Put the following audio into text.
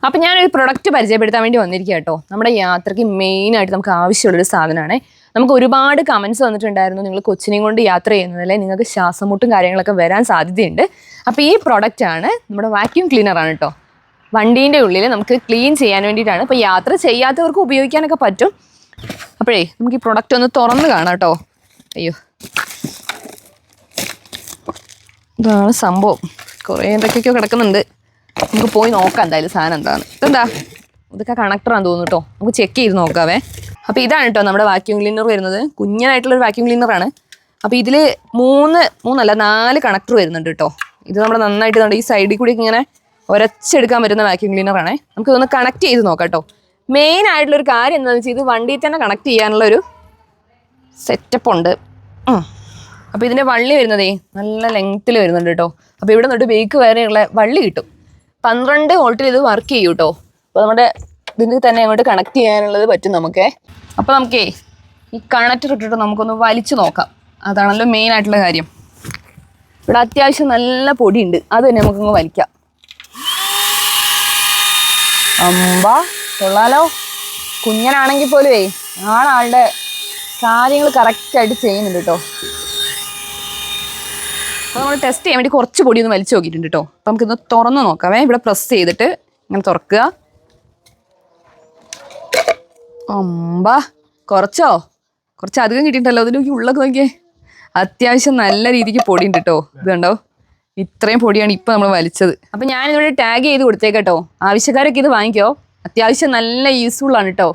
അപ്പോൾ ഞാനൊരു പ്രൊഡക്റ്റ് പരിചയപ്പെടുത്താൻ വേണ്ടി വന്നിരിക്കുക കേട്ടോ. നമ്മുടെ യാത്രയ്ക്ക് മെയിനായിട്ട് നമുക്ക് ആവശ്യമുള്ളൊരു സാധനമാണ്. നമുക്ക് ഒരുപാട് കമൻസ് വന്നിട്ടുണ്ടായിരുന്നു, നിങ്ങൾ കൊച്ചിനെയും കൊണ്ട് യാത്ര ചെയ്യുന്നതല്ലേ, നിങ്ങൾക്ക് ശ്വാസമുട്ടും കാര്യങ്ങളൊക്കെ വരാൻ സാധ്യതയുണ്ട്. അപ്പോൾ ഈ പ്രൊഡക്റ്റാണ് നമ്മുടെ വാക്യൂം ക്ലീനറാണ് കേട്ടോ. വണ്ടീൻ്റെ ഉള്ളിൽ നമുക്ക് ക്ലീൻ ചെയ്യാൻ വേണ്ടിയിട്ടാണ്. ഇപ്പോൾ യാത്ര ചെയ്യാത്തവർക്ക് ഉപയോഗിക്കാനൊക്കെ പറ്റും. അപ്പോഴേ നമുക്ക് ഈ പ്രൊഡക്റ്റ് ഒന്ന് തുറന്ന് കാണാം കേട്ടോ. അയ്യോ, ഇതാണ് സംഭവം. കുറേ എന്തൊക്കെയൊക്കെയോ കിടക്കുന്നുണ്ട്. നമുക്ക് പോയി നോക്കാം എന്തായാലും സാധനം എന്താണ്. ഇതെന്താ, ഇതൊക്കെ കണക്ടറാന്ന് തോന്നുന്നു കേട്ടോ. നമുക്ക് ചെക്ക് ചെയ്ത് നോക്കാവേ. അപ്പോൾ ഇതാണ് കേട്ടോ നമ്മുടെ വാക്യൂം ക്ലീനർ വരുന്നത്. കുഞ്ഞനായിട്ടുള്ളൊരു വാക്യൂം ക്ലീനറാണ്. അപ്പോൾ ഇതിൽ 4 കണക്ടർ വരുന്നുണ്ട് കേട്ടോ. ഇത് നമ്മുടെ നന്നായിട്ട് ഈ സൈഡിൽ കൂടി ഇങ്ങനെ ഉരച്ചെടുക്കാൻ പറ്റുന്ന വാക്യൂം ക്ലീനറാണ്. നമുക്ക് ഇതൊന്ന് കണക്ട് ചെയ്ത് നോക്കാം കേട്ടോ. മെയിൻ ആയിട്ടുള്ളൊരു കാര്യം എന്താണെന്ന് വെച്ചാൽ ഇത് വണ്ടിയിൽ തന്നെ കണക്ട് ചെയ്യാനുള്ളൊരു സെറ്റപ്പ് ഉണ്ട്. അപ്പോൾ ഇതിൻ്റെ വള്ളി വരുന്നതേ നല്ല ലെങ്ത്തിൽ വരുന്നുണ്ട് കേട്ടോ. അപ്പോൾ ഇവിടെ നിന്നിട്ട് ബേക്ക് വരെയുള്ള വള്ളി കിട്ടും. 12 വോൾട്ടിൽ ഇത് വർക്ക് ചെയ്യും കേട്ടോ. അപ്പോൾ നമ്മുടെ ഇതിന് തന്നെ അങ്ങോട്ട് കണക്ട് ചെയ്യാനുള്ളത് പറ്റും നമുക്ക്. അപ്പോൾ നമുക്കേ ഈ കണക്ടർ ഇട്ടിട്ട് നമുക്കൊന്ന് വലിച്ചു നോക്കാം. അതാണല്ലോ മെയിൻ ആയിട്ടുള്ള കാര്യം. ഇവിടെ അത്യാവശ്യം നല്ല പൊടിയുണ്ട്, അത് തന്നെ നമുക്കൊന്ന് വലിക്കാം. അമ്പാ കൊള്ളാലോ. കുഞ്ഞനാണെങ്കിൽ പോലുമേ ആളുടെ കാര്യങ്ങൾ കറക്റ്റായിട്ട് ചെയ്യുന്നുണ്ട് കേട്ടോ. അപ്പോൾ നമ്മൾ ടെസ്റ്റ് ചെയ്യാൻ വേണ്ടി കുറച്ച് പൊടി ഒന്ന് വലിച്ചു നോക്കിയിട്ടുണ്ട് കേട്ടോ. അപ്പോൾ നമുക്കിന്ന് തുറന്ന് നോക്കാവേ. ഇവിടെ പ്രസ് ചെയ്തിട്ട് ഇങ്ങനെ തുറക്കുക. അമ്പാ കുറച്ച് അധികം കിട്ടിയിട്ടുണ്ടല്ലോ. അതിലേക്ക് ഉള്ളൊക്കെ നോക്കിയേ, അത്യാവശ്യം നല്ല രീതിക്ക് പൊടിയുണ്ട് കേട്ടോ. ഇത് കണ്ടോ, ഇത്രയും പൊടിയാണ് ഇപ്പോൾ നമ്മൾ വലിച്ചത്. അപ്പോൾ ഞാനിവിടെ ടാഗ് ചെയ്ത് കൊടുത്തേക്കാം കേട്ടോ. ആവശ്യക്കാരൊക്കെ ഇത് വാങ്ങിക്കോ, അത്യാവശ്യം നല്ല യൂസ്ഫുള്ളാണ് കേട്ടോ.